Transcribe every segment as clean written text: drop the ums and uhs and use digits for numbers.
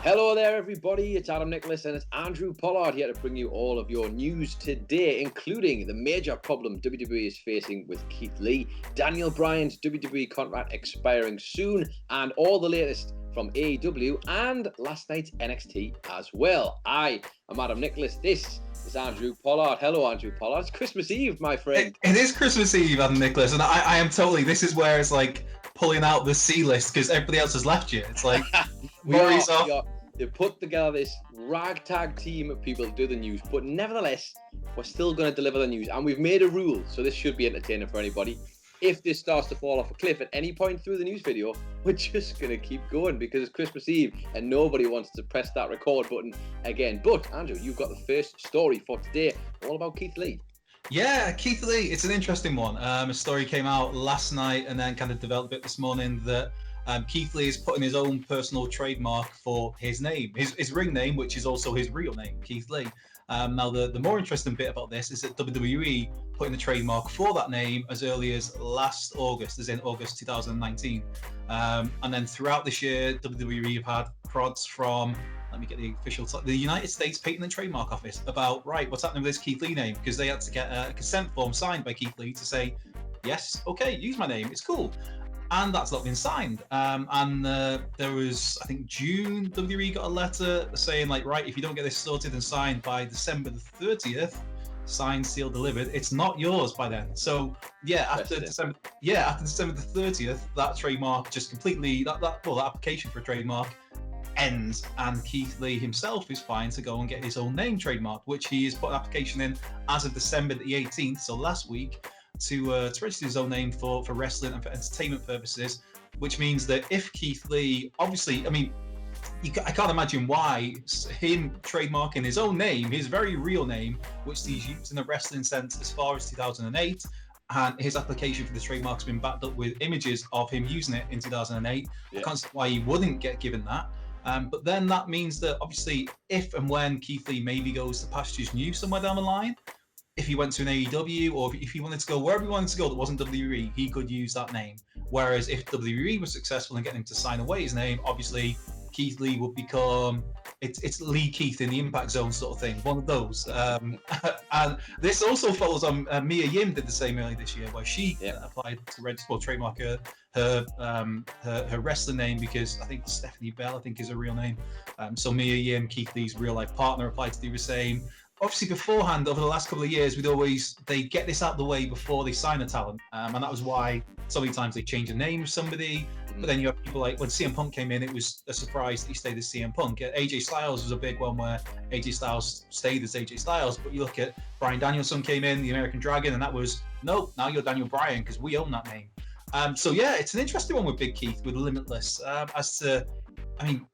Hello there, everybody. It's Adam Nicholas and it's Andrew Pollard here to bring you all of your news today, including the major problem WWE is facing with Keith Lee, Daniel Bryan's WWE contract expiring soon, and all the latest from AEW and last night's NXT as well. I am Adam Nicholas. This is Andrew Pollard. Hello, Andrew Pollard. It's Christmas Eve, my friend. It is Christmas Eve, Adam Nicholas, and I am totally. This is where it's like pulling out the C list because everybody else has left you. It's like They put together this ragtag team of people to do the news, but nevertheless, we're still going to deliver the news, and we've made a rule, so this should be entertaining for anybody. If this starts to fall off a cliff at any point through the news video, we're just going to keep going because it's Christmas Eve and nobody wants to press that record button again. But, Andrew, you've got the first story for today, all about Keith Lee. Yeah, Keith Lee, it's an interesting one. A story came out last night and then kind of developed a bit this morning that Keith Lee is putting his own personal trademark for his name, his ring name, which is also his real name, Keith Lee. Now, the more interesting bit about this is that WWE putting the trademark for that name as early as last August, as in August 2019. And then throughout this year, WWE have had prods from, let me get the official, the United States Patent and Trademark Office about, right, what's happening with this Keith Lee name? Because they had to get a consent form signed by Keith Lee to say, yes, okay, use my name, it's cool. And that's not been signed. There was, I think, June, WWE got a letter saying, like, right, if you don't get this sorted and signed by December the 30th, signed, sealed, delivered, it's not yours by then. So, yeah, after December the 30th, that trademark just completely, that application for a trademark ends, and Keith Lee himself is fine to go and get his own name trademark, which he has put an application in as of December the 18th, so last week, to register his own name for wrestling and for entertainment purposes, which means that if Keith Lee, obviously, I mean, I can't imagine why him trademarking his own name, his very real name, which he's used in the wrestling sense as far as 2008, and his application for the trademark's been backed up with images of him using it in 2008. Yeah. I can't see why he wouldn't get given that. But then that means that obviously if and when Keith Lee maybe goes to pastures new somewhere down the line, if he went to an AEW or if he wanted to go wherever he wanted to go that wasn't WWE, he could use that name. Whereas if WWE was successful in getting him to sign away his name, obviously Keith Lee would become, it's Lee Keith in the Impact Zone sort of thing, one of those. And this also follows on, Mia Yim did the same earlier this year, where she applied to register or trademark her wrestling name, because I think Stephanie Bell, I think, is her real name. So Mia Yim, Keith Lee's real life partner, applied to do the same. Obviously, beforehand, over the last couple of years, they get this out of the way before they sign a talent. And that was why so many times they change the name of somebody. But then you have people like when CM Punk came in, it was a surprise that he stayed as CM Punk. AJ Styles was a big one where AJ Styles stayed as AJ Styles. But you look at Bryan Danielson came in, the American Dragon, and that was, nope, now you're Daniel Bryan because we own that name. So yeah, it's an interesting one with Big Keith, with Limitless. As to, I mean,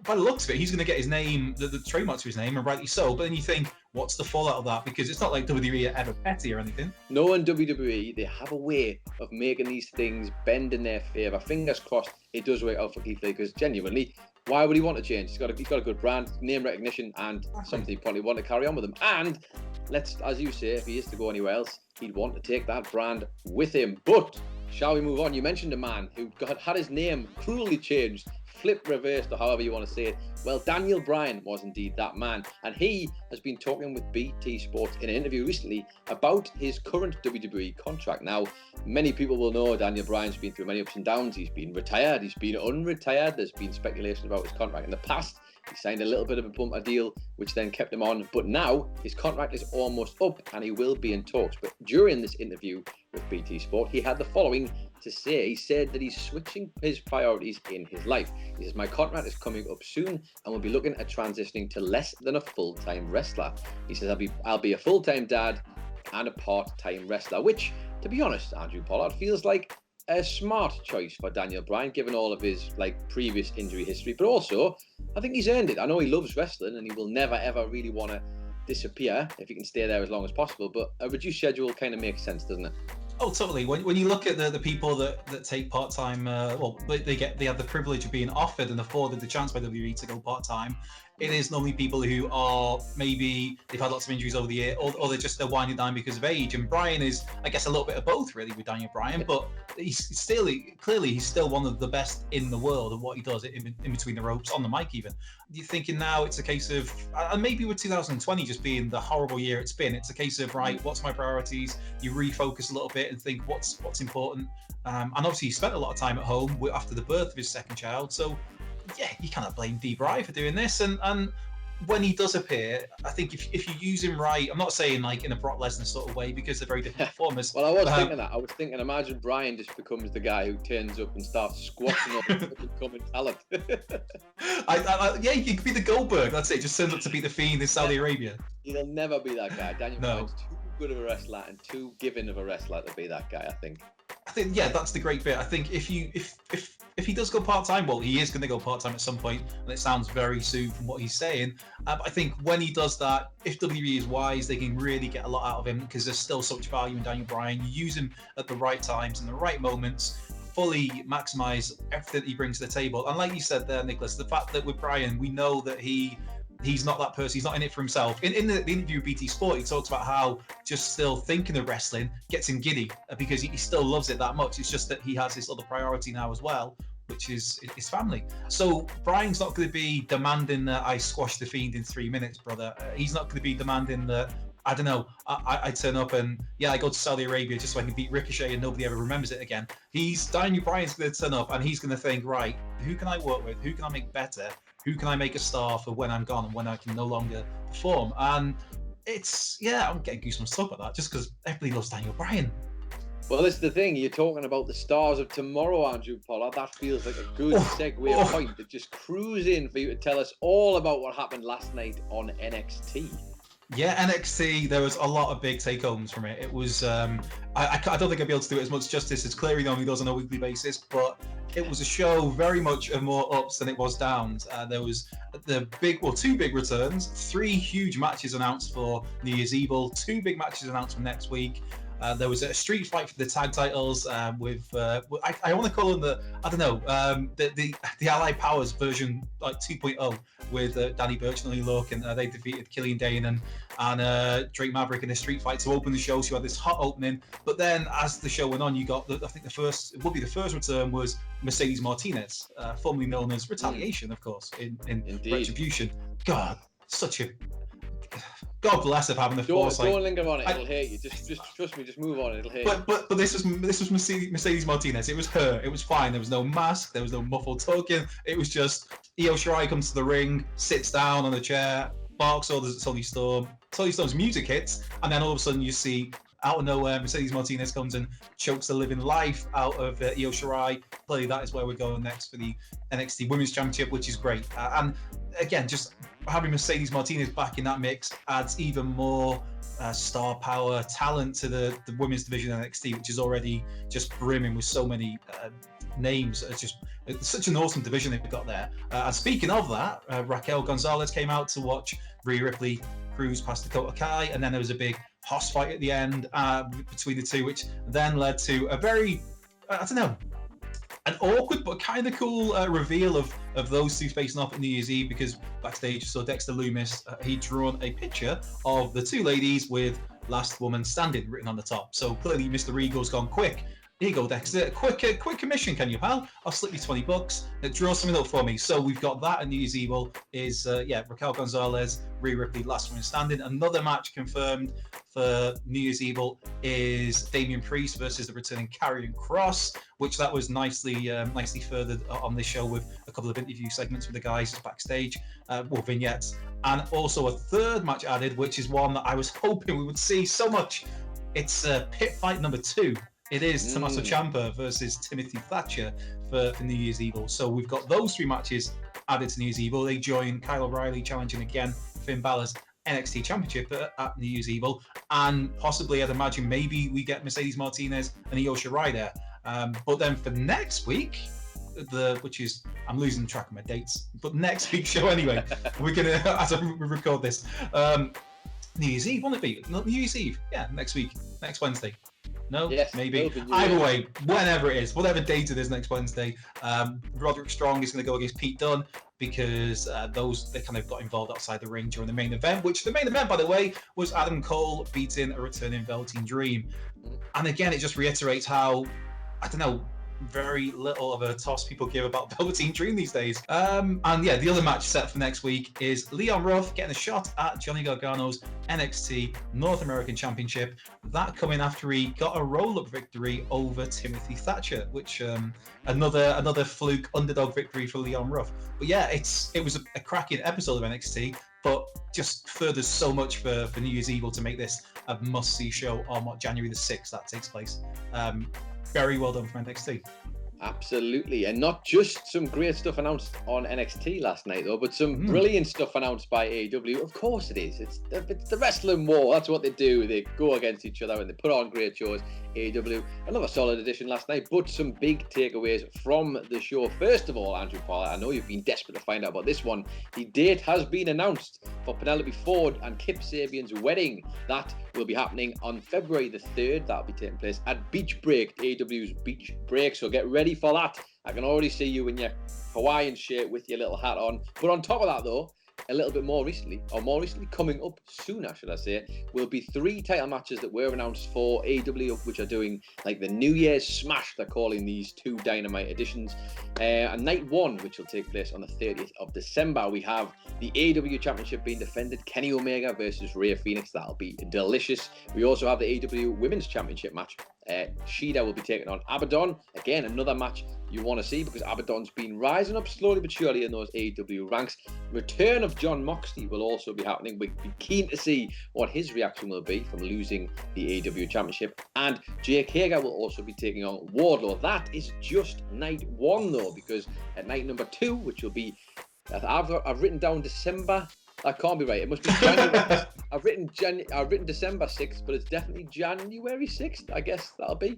by the looks of it, he's going to get his name, the trademark to his name, and rightly so. But then you think, what's the fallout of that? Because it's not like WWE are ever petty or anything. No, in WWE, they have a way of making these things bend in their favour. Fingers crossed it does work out for Keith Lee, because genuinely, why would he want to change? He's got a good brand, name recognition, and something he probably want to carry on with him. And let's, as you say, if he is to go anywhere else, he'd want to take that brand with him. But shall we move on? You mentioned a man who had his name cruelly changed, flipped, reversed, or however you want to say it. Well, Daniel Bryan was indeed that man, and he has been talking with BT Sports in an interview recently about his current WWE contract. Now, many people will know Daniel Bryan's been through many ups and downs. He's been retired, he's been unretired. There's been speculation about his contract in the past. He signed a little bit of a bumper deal, which then kept him on. But now his contract is almost up and he will be in talks. But during this interview with BT Sport, he had the following to say. He said that he's switching his priorities in his life. He says, my contract is coming up soon and we'll be looking at transitioning to less than a full-time wrestler. He says, I'll be a full-time dad and a part-time wrestler, which, to be honest, Andrew Pollard, feels like a smart choice for Daniel Bryan, given all of his previous injury history. But also, I think he's earned it. I know he loves wrestling and he will never ever really want to disappear if he can stay there as long as possible. But a reduced schedule kind of makes sense, doesn't it? Oh, totally. When you look at the people that take part-time, they have the privilege of being offered and afforded the chance by WWE to go part-time. it is normally people who are maybe they've had lots of injuries over the year, or they're just winding down because of age. And Bryan is, I guess, a little bit of both really with Daniel Bryan, but he's still one of the best in the world at what he does in between the ropes, on the mic even. You're thinking now it's a case of, and maybe with 2020 just being the horrible year it's been, it's a case of, right, what's my priorities? You refocus a little bit and think what's important. And obviously he spent a lot of time at home after the birth of his second child, so yeah, you cannot blame D. Bry for doing this. And when he does appear, I think if you use him right, I'm not saying like in a Brock Lesnar sort of way, because they're very different performers. Well, I was thinking that. I was thinking, imagine Bryan just becomes the guy who turns up and starts squashing all the incoming talent. Yeah, he could be the Goldberg. That's it. Just turns up to be the Fiend in Saudi Arabia. He'll never be that guy. Daniel Bryan's too good of a wrestler and too giving of a wrestler to be that guy, I think. Yeah, that's the great bit. I think if he does go part-time, well, he is going to go part-time at some point, and it sounds very soon from what he's saying. But I think when he does that, if WWE is wise, they can really get a lot out of him, because there's still so much value in Daniel Bryan. You use him at the right times and the right moments, fully maximize everything he brings to the table. And like you said there, Nicholas, the fact that with Bryan, we know that he's not that person. He's not in it for himself. In the interview with BT Sport, he talks about how just still thinking of wrestling gets him giddy, because he still loves it that much. It's just that he has this other priority now as well, which is his family. So Bryan's not going to be demanding that I squash the Fiend in 3 minutes, brother. He's not going to be demanding that, I don't know, I turn up and, I go to Saudi Arabia just so I can beat Ricochet and nobody ever remembers it again. Daniel Bryan's going to turn up and he's going to think, right, who can I work with? Who can I make better? Who can I make a star for when I'm gone and when I can no longer perform? And it's, I'm getting goosebumps talking about that, just because everybody loves Daniel Bryan. Well, this is the thing. You're talking about the stars of tomorrow, Andrew Pollard. That feels like a good segue point to just cruise in for you to tell us all about what happened last night on NXT. Yeah, NXT, there was a lot of big take-homes from it. It was, I don't think I'd be able to do it as much justice as Cleary normally does on a weekly basis, but it was a show very much of more ups than it was downs. There was two big returns, 3 huge matches announced for New Year's Evil, 2 big matches announced for next week. There was a street fight for the tag titles with I want to call them the Allied Powers version like 2.0 with Danny Burch and Lee Lorcan, and they defeated Killian Dane and Drake Maverick in a street fight to open the show. So you had this hot opening, but then as the show went on, you got the first return was Mercedes Martinez, formerly known as Retaliation, of course, in Retribution. God, God bless her having the foresight. Don't linger on it; it'll hurt you. Just trust me. Just move on; it'll hurt you. But this was Mercedes Martinez. It was her. It was fine. There was no mask. There was no muffled talking. It was just Io Shirai comes to the ring, sits down on a chair, barks orders at Toni Storm. Toni Storm's music hits, and then all of a sudden you see out of nowhere Mercedes Martinez comes and chokes the living life out of Io Shirai. Clearly, that is where we're going next for the NXT Women's Championship, which is great. And again, just having Mercedes Martinez back in that mix adds even more star power, talent to the women's division of NXT, which is already just brimming with so many names. It's such an awesome division they've got there. And speaking of that, Raquel Gonzalez came out to watch Rhea Ripley cruise past Dakota Kai, and then there was a big hoss fight at the end between the two, which then led to a very, an awkward but kind of cool reveal of those two facing off at New Year's Eve, because backstage you saw Dexter Lumis. He'd drawn a picture of the two ladies with Last Woman Standing written on the top. So clearly Mr. Regal's gone, quick. Here you go, Dexter. Quick commission, can you, pal? I'll slip you $20. Draw something up for me. So we've got that at New Year's Evil is, Raquel Gonzalez, Rhea Ripley, Last Woman Standing. Another match confirmed for New Year's Evil is Damian Priest versus the returning Karrion Kross, which that was nicely furthered on this show with a couple of interview segments with the guys backstage, vignettes. And also a third match added, which is one that I was hoping we would see so much. It's Pit Fight number 2. It is Tommaso Ciampa versus Timothy Thatcher for New Year's Evil. So we've got those 3 matches added to New Year's Evil. They join Kyle O'Reilly challenging again Finn Balor's NXT Championship at New Year's Evil. And possibly, I'd imagine, maybe we get Mercedes Martinez and Io Shirai there. But then for next week, which is, I'm losing track of my dates, but next week's show anyway, we're going to, as we record this, New Year's Eve, won't it be? Not New Year's Eve. Yeah, next week, next Wednesday. No? Yes, Maybe. Either way, whenever it is, whatever date it is next Wednesday, Roderick Strong is going to go against Pete Dunne because they kind of got involved outside the ring during the main event, which the main event, by the way, was Adam Cole beating a returning Velveteen Dream. And again, it just reiterates how, I don't know, very little of a toss people give about Velveteen Dream these days. And yeah, the other match set for next week is Leon Ruff getting a shot at Johnny Gargano's NXT North American Championship. That coming after he got a roll-up victory over Timothy Thatcher, which another fluke underdog victory for Leon Ruff. But yeah, it was a cracking episode of NXT, but just furthers so much for New Year's Evil to make this a must-see show on January the 6th that takes place. Very well done from NXT. Absolutely, and not just some great stuff announced on NXT last night though, but some brilliant stuff announced by AEW. Of course it is. It's the wrestling war. That's what they do. They go against each other and they put on great shows. AEW, another solid edition last night, but some big takeaways from the show. First of all, Andrew Pollard, I know you've been desperate to find out about this one. The date has been announced for Penelope Ford and Kip Sabian's wedding. That will be happening on February the 3rd. That'll be taking place at Beach Break, AEW's Beach Break. So get ready for that. I can already see you in your Hawaiian shirt with your little hat on. But on top of that, though, a little bit more recently, coming up sooner, should I say, will be 3 title matches that were announced for AEW, which are doing like the New Year's Smash, they're calling these 2 Dynamite editions. And night 1, which will take place on the 30th of December, we have the AEW Championship being defended, Kenny Omega versus Rhea Phoenix. That'll be delicious. We also have the AEW Women's Championship match. Shida will be taking on Abaddon. Again, another match you want to see because Abaddon's been rising up slowly but surely in those AEW ranks. Return of Jon Moxley will also be happening. We'd be keen to see what his reaction will be from losing the AEW Championship. And Jake Hager will also be taking on Wardlow. That is just night 1 though, because at night number 2, which will be, I've written down December. That can't be right. It must be January. I've written December 6th, but it's definitely January 6th. I guess that'll be.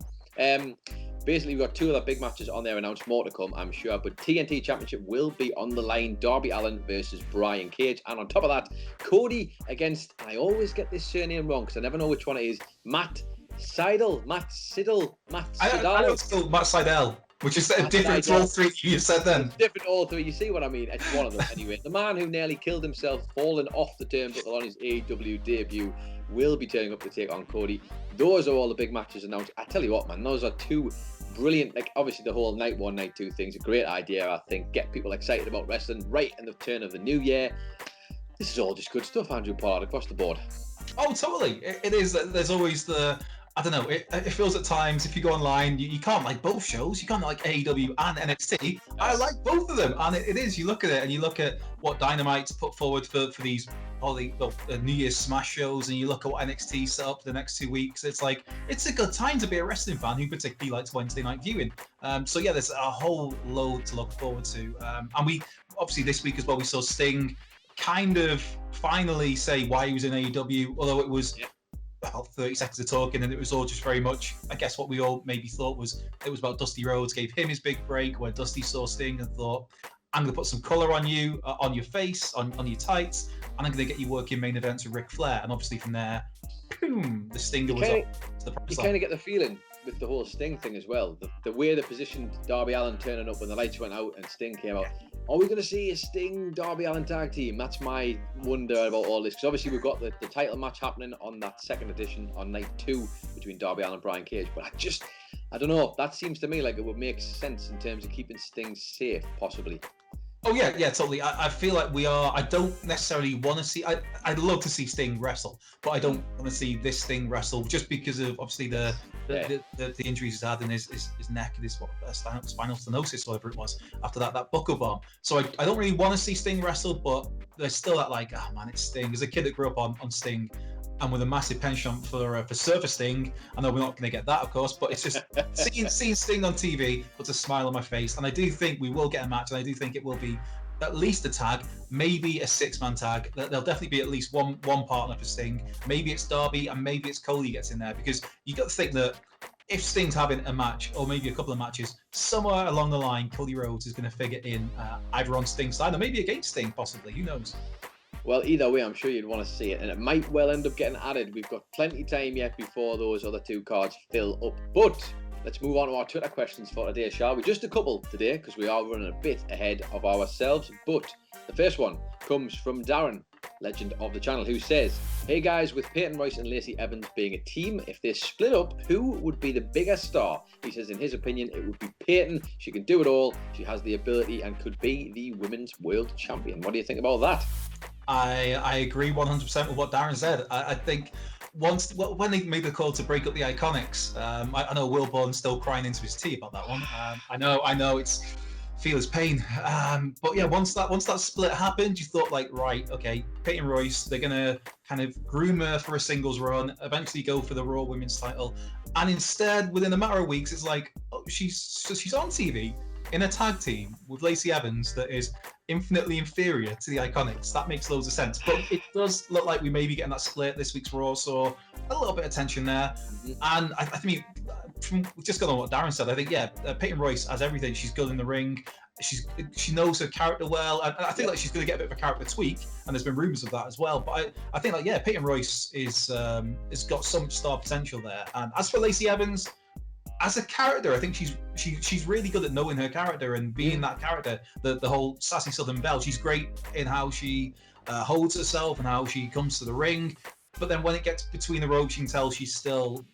Basically, we've got 2 other big matches on there announced. More to come, I'm sure. But TNT Championship will be on the line. Darby Allin versus Brian Cage. And on top of that, Cody against, and I always get this surname wrong because I never know which one it is, Matt Sydal. I know it's still Matt Sydal. Which is different to all 3 you said then. It's different to all 3. You see what I mean? It's one of them anyway. The man who nearly killed himself, falling off the turnbuckle on his AEW debut, will be turning up to take on Cody. Those are all the big matches announced. I tell you what, man, those are 2 brilliant. Like obviously the whole night 1, night 2 thing's a great idea. I think get people excited about wrestling right in the turn of the new year. This is all just good stuff, Andrew Pollard, across the board. Oh, totally. It is. There's always I don't know, it feels at times, if you go online, you can't like both shows. You can't like AEW and NXT. I like both of them. And it is, you look at it and you look at what Dynamite's put forward for these New Year's Smash shows, and you look at what NXT set up for the next 2 weeks. It's like, it's a good time to be a wrestling fan who particularly likes Wednesday night viewing. So yeah, there's a whole load to look forward to. And we, obviously this week as well, we saw Sting kind of finally say why he was in AEW, although it was... about 30 seconds of talking, and it was all just very much, I guess, what we all maybe thought was it was about Dusty Rhodes, gave him his big break, where Dusty saw Sting and thought, I'm going to put some colour on you, on your face, on your tights, and I'm going to get you working main events with Ric Flair. And obviously from there, boom, the Stinger was up to the promised You land. kind of get the feeling with the whole Sting thing as well, the way they positioned Darby Allin turning up when the lights went out and Sting came out. Are we going to see a Sting Darby Allin tag team? That's my wonder about all this, because obviously we've got the title match happening on that 2nd edition on night 2 between Darby Allin and Brian Cage, but I don't know, that seems to me like it would make sense in terms of keeping Sting safe, possibly. Oh yeah, totally. I feel like we are. I don't necessarily want to see. I'd love to see Sting wrestle, but I don't want to see this Sting wrestle just because of obviously the injuries he's had in his neck and his spinal stenosis, whatever it was after that buckle bomb. So I don't really want to see Sting wrestle, but there's still that like, oh man, it's Sting. As a kid that grew up on Sting, and with a massive penchant for Surfer Sting. I know we're not going to get that, of course, but it's just seeing Sting on TV puts a smile on my face. And I do think we will get a match, and I do think it will be at least a tag, maybe a 6-man tag. There'll definitely be at least one partner for Sting. Maybe it's Darby, and maybe it's Cody gets in there, because you got to think that if Sting's having a match, or maybe a couple of matches, somewhere along the line, Cody Rhodes is going to figure in either on Sting's side, or maybe against Sting, possibly. Who knows? Well, either way, I'm sure you'd want to see it, and it might well end up getting added. We've got plenty of time yet before those other two cards fill up. But let's move on to our Twitter questions for today, shall we? Just a couple today, because we are running a bit ahead of ourselves. But the first one comes from Darren, legend of the channel, who says, "Hey guys, with Peyton Royce and Lacey Evans being a team, if they split up, who would be the bigger star?" He says, in his opinion, it would be Peyton. She can do it all. She has the ability and could be the women's world champion. What do you think about that? I agree 100% with what Darren said. I think when they made the call to break up the Iconics, I know Will Bourne's still crying into his tea about that one. I know it's feel his pain. But yeah, once that split happened, you thought like, right, okay, Peyton Royce, they're gonna kind of groom her for a singles run, eventually go for the Raw Women's title, and instead, within a matter of weeks, it's like, oh, she's on TV in a tag team with Lacey Evans that is infinitely inferior to the Iconics. That makes loads of sense. But it does look like we may be getting that split this week's Raw, so a little bit of tension there. And I mean, from just going on what Darren said, I think, yeah, Peyton Royce has everything. She's good in the ring. She knows her character well. And I think like she's going to get a bit of a character tweak, and there's been rumours of that as well. But I think like, yeah, Peyton Royce has got some star potential there. And as for Lacey Evans, as a character, I think she's really good at knowing her character and being that character. The whole sassy Southern belle. She's great in how she holds herself and how she comes to the ring. But then when it gets between the ropes, you can tell it's still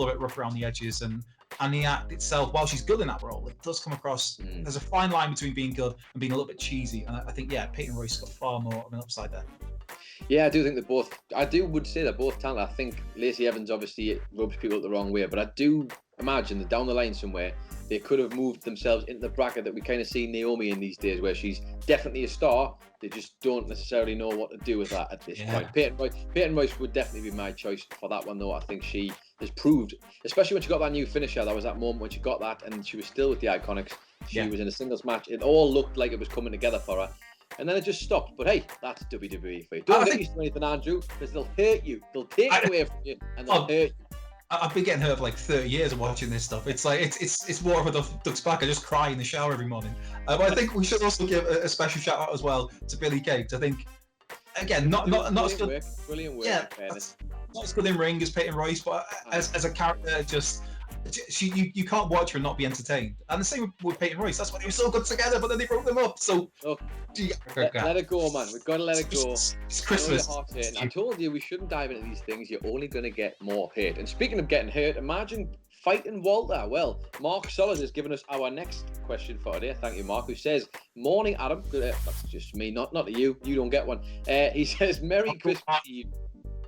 a bit rough around the edges. And the act itself, while she's good in that role, it does come across. There's a fine line between being good and being a little bit cheesy. And I think, yeah, Peyton Royce got far more of an upside there. Yeah, I do think would say they're both talented. I think Lacey Evans obviously rubs people up the wrong way, but I do imagine that down the line somewhere they could have moved themselves into the bracket that we kind of see Naomi in these days, where she's definitely a star. They just don't necessarily know what to do with that at this point. Peyton Royce would definitely be my choice for that one, though. I think she has proved, especially when she got that new finisher, that was that moment when she got that and she was still with the Iconics. She was in a singles match. It all looked like it was coming together for her. And then it just stopped. But hey, that's WWE for you. Don't get used to anything, Andrew, because they'll hurt you. They'll take it away from you and they'll hurt you. I've been getting hurt for like 30 years of watching this stuff. It's like it's water for the duck's back. I just cry in the shower every morning. But I think we should also give a special shout out as well to Billie Kay. I think again, not as good. Brilliant work. Yeah, not as good in ring as Peyton Royce, but as a character, just you can't watch her and not be entertained. And the same with Peyton Royce. That's why they were so good together, but then they broke them up. So let it go, man. We've got to let it go. It's Christmas. I told you we shouldn't dive into these things. You're only going to get more hate. And speaking of getting hurt, imagine fighting Walter. Well, Mark Solis has given us our next question for today. Thank you, Mark, who says, "Morning, Adam." That's just me, not to you. You don't get one. He says, "Merry Christmas Eve."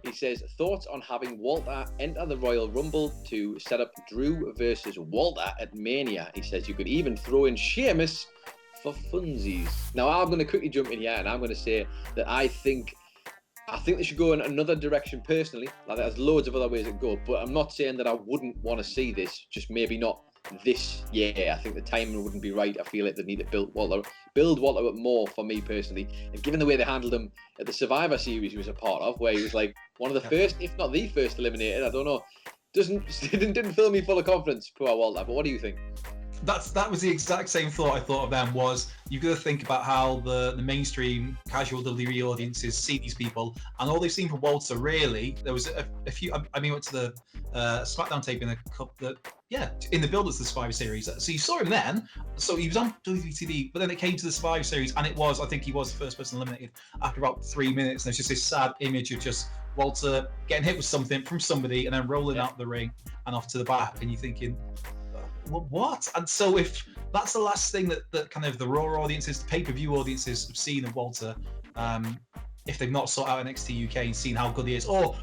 He says, "Thoughts on having Walter enter the Royal Rumble to set up Drew versus Walter at Mania?" He says, "You could even throw in Sheamus for funsies." Now, I'm going to quickly jump in here and I'm going to say that I think they should go in another direction personally. Like, there's loads of other ways to go, but I'm not saying that I wouldn't want to see this, just maybe not this year. I think the timing wouldn't be right. I feel like they need to build Walter up more, for me personally. And given the way they handled him at the Survivor Series he was a part of, where he was like one of the first, if not the first, eliminated, I don't know. Didn't fill me full of confidence, poor Walter. But what do you think? That was the exact same thought I thought of them. Was you've got to think about how the mainstream casual WWE audiences see these people, and all they've seen from Walter, really, there was a few. I mean, went to the SmackDown tape in in the build-up to the Survivor Series. So you saw him then. So he was on WWE TV, but then it came to the Survivor Series, and I think he was the first person eliminated after about 3 minutes. And it's just this sad image of just Walter getting hit with something from somebody, and then rolling out the ring and off to the back, and you're thinking, what? And so if that's the last thing that kind of the Raw audiences, the pay-per-view audiences have seen of Walter, if they've not sought out NXT UK and seen how good he is, or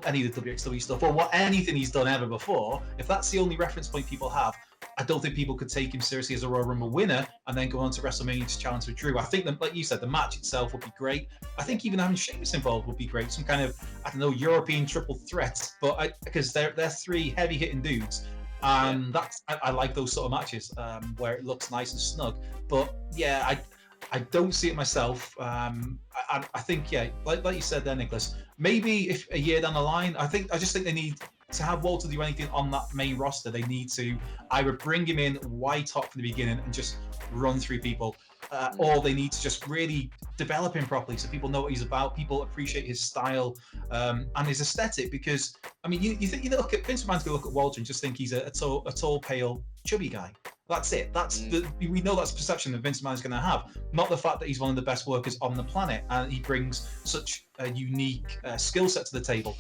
any of the WXW stuff, or anything he's done ever before, if that's the only reference point people have, I don't think people could take him seriously as a Royal Rumble winner and then go on to WrestleMania to challenge with Drew. I think that, like you said, the match itself would be great. I think even having Sheamus involved would be great. Some kind of, I don't know, European triple threat, but because they're three heavy-hitting dudes. And I like those sort of matches where it looks nice and snug. But yeah, I don't see it myself. I think, like you said there, Nicholas, maybe if a year down the line, I just think they need to have Walter do anything on that main roster. They need to either bring him in white hot from the beginning and just run through people. or they need to just really develop him properly so people know what he's about, people appreciate his style and his aesthetic. Because I mean, you look at Vince McMahon's gonna look at Walter and just think he's a tall, pale, chubby guy. That's it. We know that's the perception that Vince McMahon's going to have, not the fact that he's one of the best workers on the planet and he brings such a unique skill set to the table.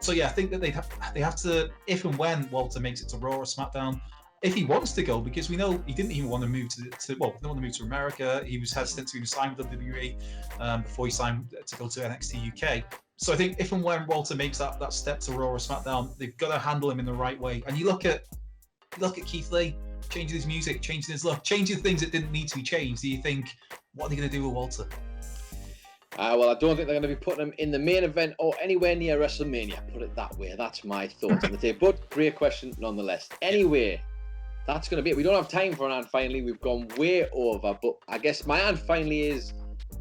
So yeah, I think that they have to, if and when Walter makes it to Raw or SmackDown, if he wants to go, because we know he didn't even want to move didn't want to move to America. He was hesitant to even sign with WWE before he signed to go to NXT UK. So I think if and when Walter makes that step to Raw or SmackDown, they've got to handle him in the right way. And you look at Keith Lee, changing his music, changing his look, changing things that didn't need to be changed. Do you think, what are they going to do with Walter? Well, I don't think they're going to be putting him in the main event or anywhere near WrestleMania. Put it that way. That's my thoughts on the tape. But great question nonetheless. Anyway, that's going to be it. We don't have time for an and finally. We've gone way over. But I guess my and finally is,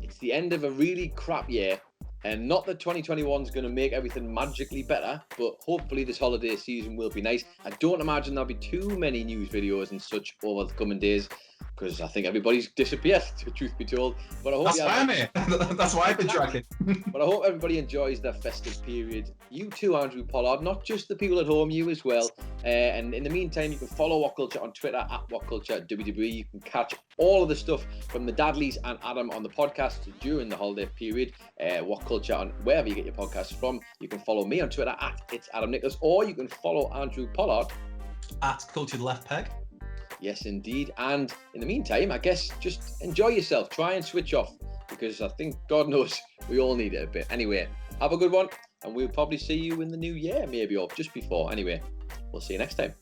it's the end of a really crap year. And not that 2021 is going to make everything magically better, but hopefully this holiday season will be nice. I don't imagine there'll be too many news videos and such over the coming days, because I think everybody's disappeared, truth be told. But I hope that's why I'm here. That's why I've been tracking. But I hope everybody enjoys their festive period. You too, Andrew Pollard, not just the people at home, you as well. And in the meantime, you can follow WhatCulture on Twitter at WhatCulture WWE. You can catch all of the stuff from the Dadleys and Adam on the podcast during the holiday period. WhatCulture on wherever you get your podcasts from. You can follow me on Twitter at It's Adam Nicholas, or you can follow Andrew Pollard at Cultured Left Peg. Yes, indeed. And in the meantime, I guess just enjoy yourself. Try and switch off, because I think, God knows, we all need it a bit. Anyway, have a good one, and we'll probably see you in the new year, maybe, or just before. Anyway, we'll see you next time.